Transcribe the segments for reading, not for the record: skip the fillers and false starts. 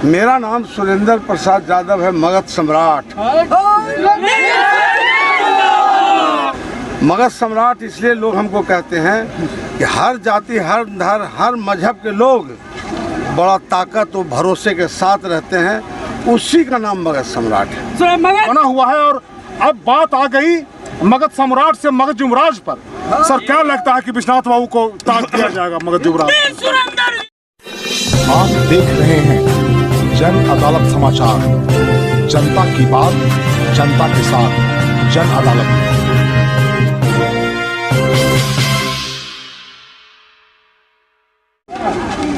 मेरा नाम सुरेंद्र प्रसाद यादव है, मगध सम्राट। मगध सम्राट इसलिए लोग हमको कहते हैं कि हर जाति, हर धर्म, हर मजहब के लोग बड़ा ताकत और भरोसे के साथ रहते हैं, उसी का नाम मगध सम्राट है। बना हुआ है। और अब बात आ गई मगध सम्राट से मगध युवराज पर। सर, क्या लगता है कि विश्वनाथ बाबू को ताज दिया जाएगा मगध युवराज? आप देख रहे हैं जन अदालत समाचार, जनता की बात जनता के साथ, जन अदालत।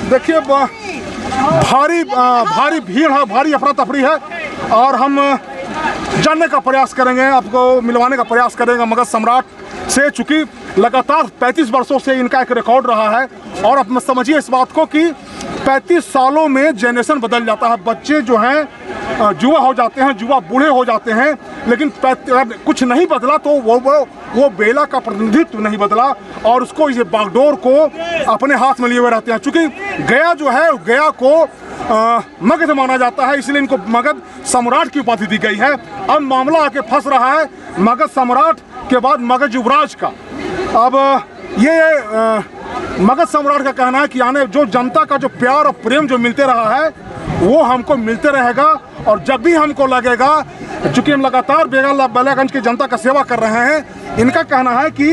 देखिए, भारी भीड़ है, भारी अफरा तफरी है और हम जानने का प्रयास करेंगे, आपको मिलवाने का प्रयास करेंगे मगध सम्राट से। चूंकि लगातार 35 वर्षों से इनका एक रिकॉर्ड रहा है और अब समझिए इस बात को कि 35 सालों में जनरेशन बदल जाता है। बच्चे जो हैं युवा हो जाते हैं, युवा बूढ़े हो जाते हैं, लेकिन कुछ नहीं बदला तो वो बेला का प्रतिनिधित्व नहीं बदला और उसको ये बागडोर को अपने हाथ में लिए हुए रहते हैं। चूँकि गया जो है, गया को मगध माना जाता है, इसलिए इनको मगध सम्राट की उपाधि दी गई है। अब मामला आके फंस रहा है मगध सम्राट के बाद मगध युवराज का। अब ये मगध सम्राट का कहना है कि आने जो जनता का जो प्यार और प्रेम जो मिलते रहा है वो हमको मिलते रहेगा और जब भी हमको लगेगा, चूँकि हम लगातार बेलागंज की जनता का सेवा कर रहे हैं, इनका कहना है कि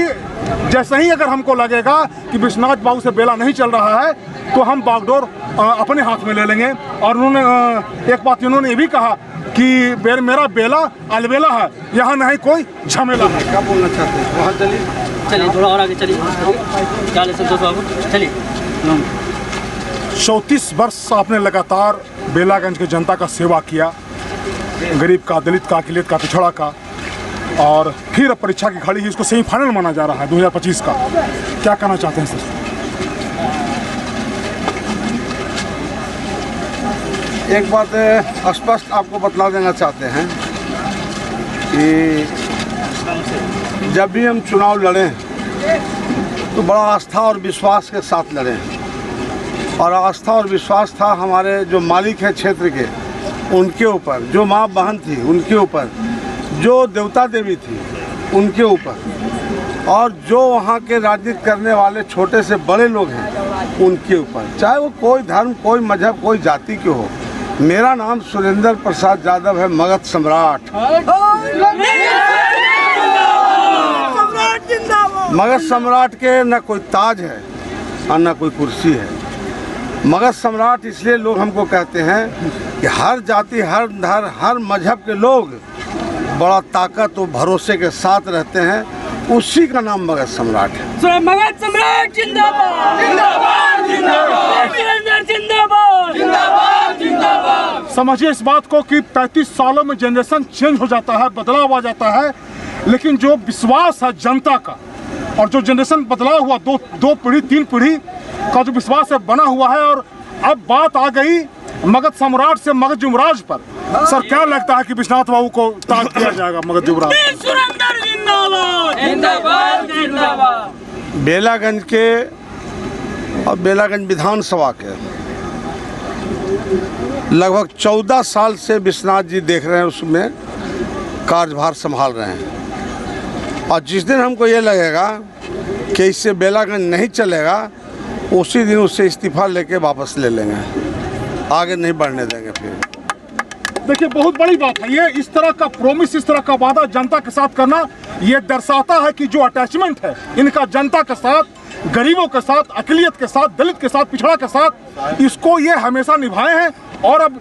जैसे ही अगर हमको लगेगा कि विश्वनाथ बाबू से बेला नहीं चल रहा है तो हम बागडोर अपने हाथ में ले लेंगे। और उन्होंने एक बात इन्होंने ये भी कहा कि मेरा बेला अलबेला है, यहाँ नहीं कोई झमेला है। क्या बोलना चाहते हैं? वहाँ चलिए थोड़ा और आगे चलिए, क्या ले सकते हो आप? चलिए। 34 वर्ष आपने लगातार बेलागंज की जनता का सेवा किया, गरीब का, दलित का, अकिलियत का, पिछड़ा का, और फिर अब परीक्षा की घड़ी ही इसको सेमीफाइनल माना जा रहा है 2025 का। क्या कहना चाहते हैं सर? एक बात स्पष्ट आपको बतला देना चाहते हैं कि जब भी हम चुनाव लड़े तो बड़ा आस्था और विश्वास के साथ लड़े, और आस्था और विश्वास था हमारे जो मालिक हैं क्षेत्र के, उनके ऊपर, जो माँ बहन थी उनके ऊपर, जो देवता देवी थी उनके ऊपर, और जो वहाँ के राजनीति करने वाले छोटे से बड़े लोग हैं उनके ऊपर, चाहे वो कोई धर्म, कोई मजहब, कोई जाति के हो। मेरा नाम सुरेंद्र प्रसाद यादव है, मगध सम्राट। मगध सम्राट के न कोई ताज है और न कोई कुर्सी है। मगध सम्राट इसलिए लोग हमको कहते हैं कि हर जाति, हर धर्म, हर मजहब के लोग बड़ा ताकत और भरोसे के साथ रहते हैं, उसी का नाम मगध सम्राट है। मगध सम्राट जिंदाबाद, जिंदाबाद, जिंदाबाद, जिंदाबाद, जिंदाबाद, जिंदाबाद। समझिए इस बात को कि 35 सालों में जनरेशन चेंज हो जाता है, बदलाव आ जाता है, लेकिन जो विश्वास है जनता का और जो जनरेशन बदलाव हुआ, दो पीढ़ी, 3 पीढ़ी का जो विश्वास है बना हुआ है। और अब बात आ गई मगध सम्राट से मगध युवराज पर। सर, क्या लगता है कि विश्वनाथ बाबू को ताज दिया जाएगा मगध युवराज? बेलागंज के और बेलागंज विधानसभा के लगभग 14 साल से विश्वनाथ जी देख रहे हैं, उसमें कार्यभार संभाल रहे हैं, और जिस दिन हमको ये लगेगा कि इससे बेलागंज नहीं चलेगा, उसी दिन उससे इस्तीफा लेके वापस ले लेंगे, आगे नहीं बढ़ने देंगे। फिर देखिए, बहुत बड़ी बात है ये, इस तरह का प्रॉमिस, इस तरह का वादा जनता के साथ करना, ये दर्शाता है कि जो अटैचमेंट है इनका जनता के साथ, गरीबों के साथ, अकिलियत के साथ, दलित के साथ, पिछड़ा के साथ, इसको ये हमेशा निभाए हैं। और अब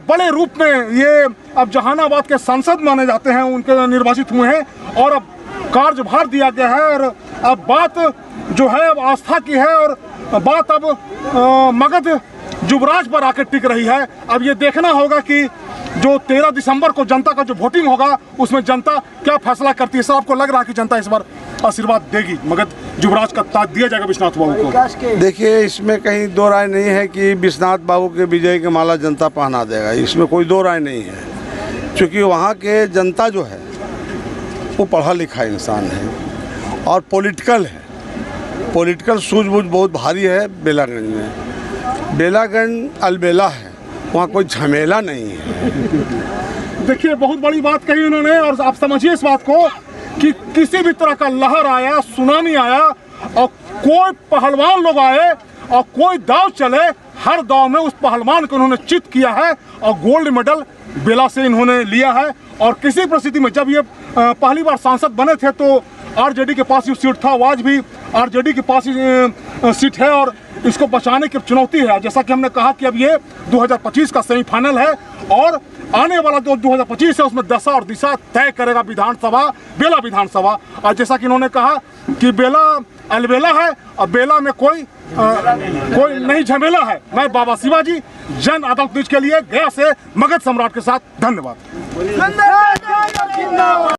बड़े रूप में ये अब जहानाबाद के सांसद माने जाते हैं, उनके निर्वाचित हुए हैं और अब कार्यभार दिया गया है। और अब बात जो है अब आस्था की है और बात अब मगध युवराज पर आकर टिक रही है। अब ये देखना होगा कि जो 13 दिसंबर को जनता का जो वोटिंग होगा उसमें जनता क्या फैसला करती है। सर, आपको लग रहा है कि जनता इस बार आशीर्वाद देगी, मगध युवराज का ताज दिया जाएगा विश्वनाथ बाबू को? देखिए, इसमें कहीं दो राय नहीं है कि विश्वनाथ बाबू के विजय की माला जनता पहना देगा, इसमें कोई दो राय नहीं है। क्योंकि वहाँ के जनता जो है वो पढ़ा लिखा इंसान है और पॉलिटिकल है, पॉलिटिकल सूझबूझ बहुत भारी है। बेलागंज में बेलागंज अलबेला है, वहाँ कोई झमेला नहीं है। देखिए बहुत बड़ी बात कही उन्होंने, और आप समझिए इस बात को कि किसी भी तरह का लहर आया, सुनामी आया और कोई पहलवान लोग आए और कोई दाव चले, हर दाव में उस पहलवान को उन्होंने चित किया है और गोल्ड मेडल बेला से इन्होंने लिया है। और किसी परिस्थिति में जब ये पहली बार सांसद बने थे तो आरजेडी के पास ये सीट था, आज भी आरजेडी के पास सीट है और इसको बचाने की चुनौती है। जैसा कि हमने कहा कि अब ये 2025 का सेमीफाइनल है और आने वाला जो 2025 है उसमें दशा और दिशा तय करेगा विधानसभा, बेला विधानसभा। और जैसा कि इन्होंने कहा कि बेला अलबेला है और बेला में कोई नहीं झमेला है। मैं बाबा शिवाजी, जन अदालत न्यूज के लिए गया से मगध सम्राट के साथ, धन्यवाद।